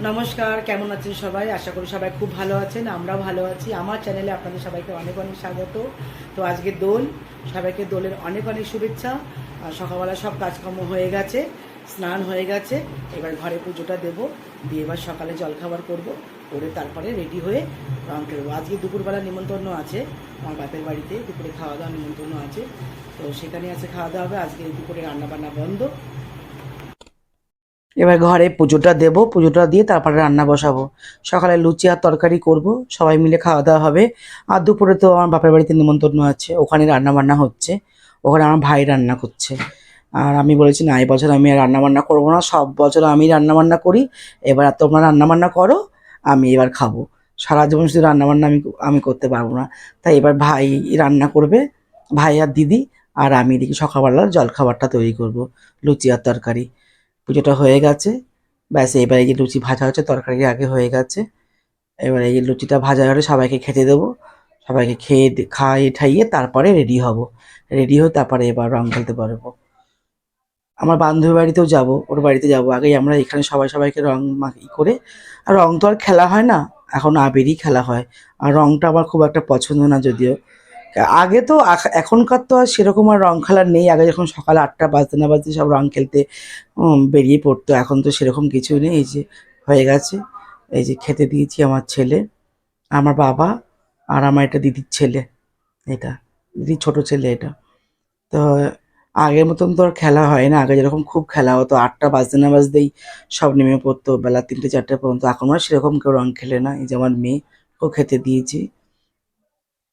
নমস্কার, কেমন আছেন সবাই? আশা করি সবাই খুব ভালো আছেন। আমরাও ভালো আছি। আমার চ্যানেলে আপনাদের সবাইকে অনেক অনেক স্বাগত। তো আজকে দোল, সবাইকে দোলের অনেক অনেক শুভেচ্ছা। সকালবেলা সব কাজকর্ম হয়ে গেছে, স্নান হয়ে গেছে। এবার ঘরে পুজোটা দেবো, দিয়ে এবার সকালে জলখাবার করব, করে তারপরে রেডি হয়ে রং খেলবো। আজকে দুপুরবেলা নিমন্ত্রণ আছে আমার বাপের বাড়িতে, দুপুরে খাওয়া দাওয়া নিমন্ত্রণ আছে। তো সেখানে আছে খাওয়া দাওয়া হবে। আজকে দুপুরে রান্নাবান্না বন্ধ। এবার ঘরে পুজোটা দেব, পুজোটা দিয়ে তারপরে রান্না বসাবো। সকালে লুচি আর তরকারি করব, সবাই মিলে খাওয়া দাওয়া হবে। আর দুপুরে তো আমার বাপের বাড়িতে নিমন্ত্রণ আছে, ওখানে রান্না বান্না হচ্ছে। ওখানে আমার ভাই রান্না করছে। আর আমি বলেছি না, এই বছর আমি আর রান্না বান্না করবো না, সব বছর আমি রান্না বান্না করি। এবার আর তোমরা রান্না বান্না করো, আমি এবার খাবো। সারা জীবন শুধু রান্না বান্না আমি আমি করতে পারবো না। তাই এবার ভাই রান্না করবে, ভাই আর দিদি। আর আমি এদিকে সকালবেলার জলখাবারটা তৈরি করব, লুচি আর তরকারি। পুজোটা হয়ে গেছে, ব্যাস এবার এই যে লুচি ভাজা হচ্ছে, তরকারি আগে হয়ে গেছে। এবার এই যে লুচিটা ভাজা হলে সবাইকে খেতে দেবো। সবাইকে খাইয়ে ঠাইয়ে তারপরে রেডি হব। রেডি হয়ে তারপরে এবার রং খেলতে পারবো। আমার বান্ধবীর বাড়িতেও যাব, ওর বাড়িতে যাব। আগেই আমরা এখানে সবাই সবাইকে রং মাখি করে। আর রং তো আর খেলা হয় না, এখন আবিরই খেলা হয়। আর রংটা আমার খুব একটা পছন্দ না যদিও। আগে তো এখনকার তো আর সেরকম আর রং খেলার নেই। আগে যখন সকাল 8টা বাজতে না বাজতে সব রং খেলতে বেরিয়ে পড়তো, এখন তো সেরকম কিছুই নেই। এই যে হয়ে গেছে, এই যে খেতে দিয়েছি আমার ছেলে, আমার বাবা, আর আমার এটা দিদির ছেলে, এটা দিদির ছোট ছেলে এটা। তো আগের মতন তো আর খেলা হয় না। আগে যেরকম খুব খেলা হতো, 8টা বাজতে না বাজতেই সব নেমে পড়তো বেলা 3টে 4টে পর্যন্ত। এখন আর সেরকম কেউ রং খেলে না। এই যে আমার মেয়ে, ও খেতে দিয়েছি।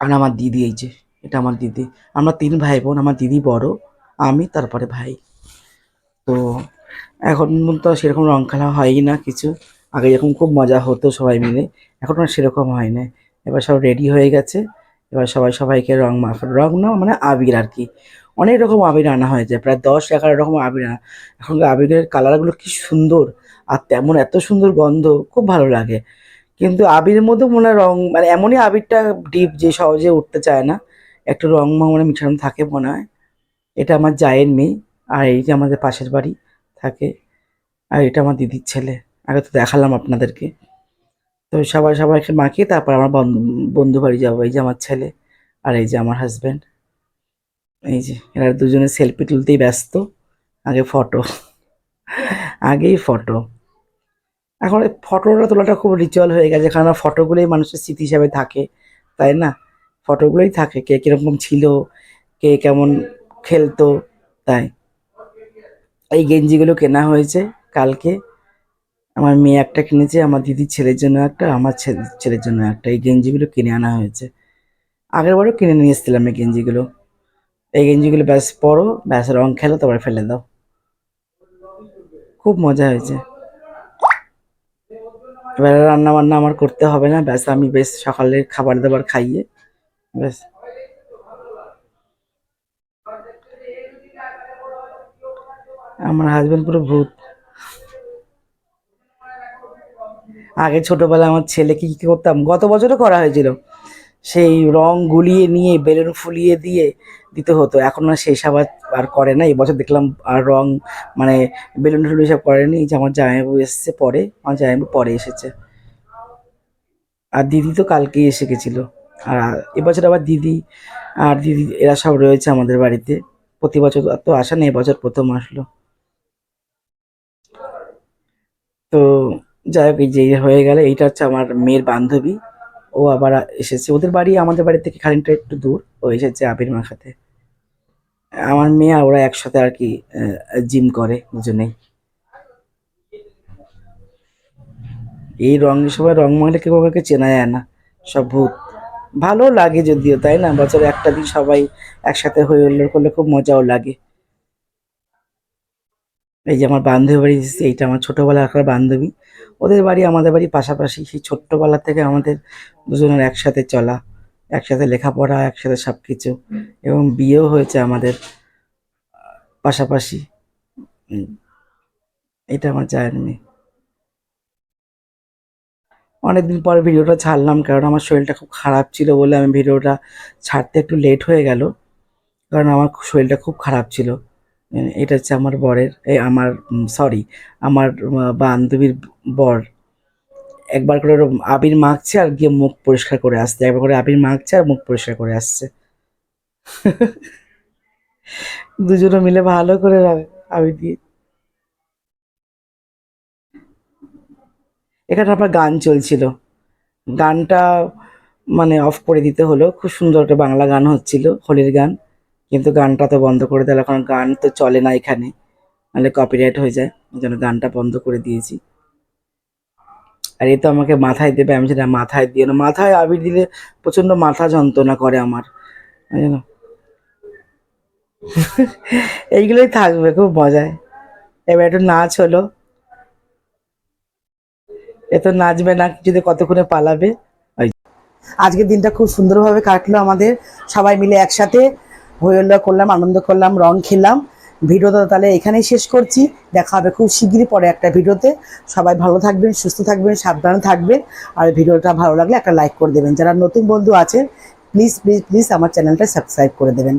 আর আমার দিদি, এই যে এটা আমার দিদি। আমরা 3 ভাই বোন, আমার দিদি বড়, আমি, তারপরে ভাই। তো এখন তো সেরকম রং খেলা হয়ই না কিছু। আগে যখন খুব মজা হতো সবাই মিলে, এখন আর সেরকম হয় না। এবার সব রেডি হয়ে গেছে। এবার সবাই সবাইকে রং রং না মানে আবির আর কি। অনেক রকম আবির আনা হয়েছে, প্রায় 10-11 রকম আবির আনা। এখন আবিরের কালারগুলো কি সুন্দর, আর তেমন এত সুন্দর গন্ধ, খুব ভালো লাগে। কিন্তু আবিরের মধ্যে মনে হয় রং, মানে এমনই আবিরটা ডিপ যে সহজে উঠতে চায় না, একটু রং মানে মিশানো থাকে মনে হয়। এটা আমার জায়ের মেয়ে। আর এই যে আমাদের পাশের বাড়ি থাকে। আর এটা আমার দিদির ছেলে, আগে তো দেখালাম আপনাদেরকে। তো সবাই সবাইকে মাখিয়ে তারপর আমার বন্ধু বন্ধু বাড়ি যাবো। এই যে আমার ছেলে, আর এই যে আমার হাজব্যান্ড। এই যে এরা দুজনে সেলফি তুলতেই ব্যস্ত। আগে ফটো, আগেই ফটো। এখন এই ফটোটা তোলাটা খুব রিচুয়াল হয়ে গেছে, কারণ ফটোগুলোই মানুষের স্মৃতি হিসাবে থাকে, তাই না? ফটোগুলোই থাকে, কে কিরকম ছিল, কে কেমন খেলতো। তাই এই গেঞ্জিগুলো কেনা হয়েছে কালকে। আমার মেয়ে একটা কিনেছে, আমার দিদির ছেলের জন্য একটা, আমার ছেলের জন্য একটা। এই গেঞ্জিগুলো কিনে আনা হয়েছে। আগের বারও কিনে নিয়ে এসেছিলাম এই গেঞ্জিগুলো। এই গেঞ্জিগুলো ব্যাস পরো, ব্যাস রং খেলো, তারপরে ফেলে দাও। খুব মজা হয়েছে। এবার রান্না বান্না আমার করতে হবে না, ব্যাস আমি বেশ সকালের খাবার দাবার খাইয়ে ব্যাস। আমার হাজবেন্ড পুরো ভূত। আগে ছোটবেলায় আমার ছেলেকে কি করতাম, গত বছরও করা হয়েছিল, সেই রং গুলিয়ে নিয়ে বেলুন ফুলিয়ে দিয়ে দিতে হতো। এখন আর সেই সব আর করে না। এবছর দেখলাম আর রং মানে বেলুন টেলুন সব করেনি। এই যে আমার জামাইবাবু এসছে পরে, আমার জামাইবাবু পরে এসেছে। আর দিদি তো কালকেই এসে গেছিলো। আর এবছর আবার দিদি আর দিদি এরা সব রয়েছে আমাদের বাড়িতে। প্রতি বছর তো আসে না, এবছর প্রথম আসলো। তো যাই হোক, এই যে হয়ে গেল, এইটা হচ্ছে আমার মেয়ের বান্ধবী। ও আবার এসেছে, ওদের বাড়ি আমাদের বাড়ি থেকে খানিকটা একটু দূর। ও এসেছে আবির মাখাতে। আমার মেয়ে আর ওরা একসাথে আর কি জিম করে দুজনেই। এই রঙের সময় রং মাখলে কেউ কাউকে চেনা যায় না, সব ভূত। ভালো লাগে যদিও, তাই না? বছরে একটা দিন সবাই একসাথে হয়ে হুল্লোড় করলে খুব মজাও লাগে। এই যে আমার বান্ধবী বাড়ি এসেছি, এইটা আমার ছোটবেলাকার বান্ধবী। ওদের বাড়ি আমাদের বাড়ি পাশাপাশি, সেই ছোট্টবেলা থেকে আমাদের দুজনের একসাথে চলা, একসাথে লেখাপড়া, একসাথে সব কিছু। এবং বিয়েও হয়েছে আমাদের পাশাপাশি। উম, এটা আমার জায়ের মেয়ে। অনেকদিন পর ভিডিওটা ছাড়লাম, কারণ আমার শরীরটা খুব খারাপ ছিল বলে আমি ভিডিওটা ছাড়তে একটু লেট হয়ে গেল। কারণ আমার শরীরটা খুব খারাপ ছিল। এটা হচ্ছে আমার বরের, এই আমার সরি, আমার বান্ধবীর বর। একবার করে ওর আবির মাখছে আর গিয়ে মুখ পরিষ্কার করে আসছে, একবার করে আবির মাখছে আর মুখ পরিষ্কার করে আসছে। দুজনে মিলে ভালো করে আবির দিয়ে। এখানে আবার গান চলছিল, গানটা মানে অফ করে দিতে হলো। খুব সুন্দর একটা বাংলা গান হচ্ছিল, হোলির গান, কিন্তু গানটা তো বন্ধ করে দিল, কারণ গান তো চলে না এখানে, নাহলে কপিরাইট হয়ে যায়, এই জন্য গানটা বন্ধ করে দিয়েছি। আর এ তো আমাকে মাথায় দেবে, আমি সেটা মাথায় দিও না, মাথায় আবির দিলে প্রচন্ড মাথা যন্ত্রণা করে আমার, জানো। এইগুলোই থাকবে, খুব মজায়। এবার একটু নাচ হলো, এ তো নাচবে না কিছুতে, কতক্ষণে পালাবে। ওই আজকের দিনটা খুব সুন্দরভাবে কাটলো আমাদের, সবাই মিলে একসাথে হই হুল্লোড় করলাম, আনন্দ করলাম, রং খেলাম। ভিডিওটা তাহলে এখানেই শেষ করছি, দেখা হবে খুব শিগগিরই পরে একটা ভিডিওতে। সবাই ভালো থাকবেন, সুস্থ থাকবেন, সাবধানে থাকবেন। আর ভিডিওটা ভালো লাগলে একটা লাইক করে দেবেন। যারা নতুন বন্ধু আছেন, প্লিজ প্লিজ প্লিজ আমার চ্যানেলটা সাবস্ক্রাইব করে দেবেন।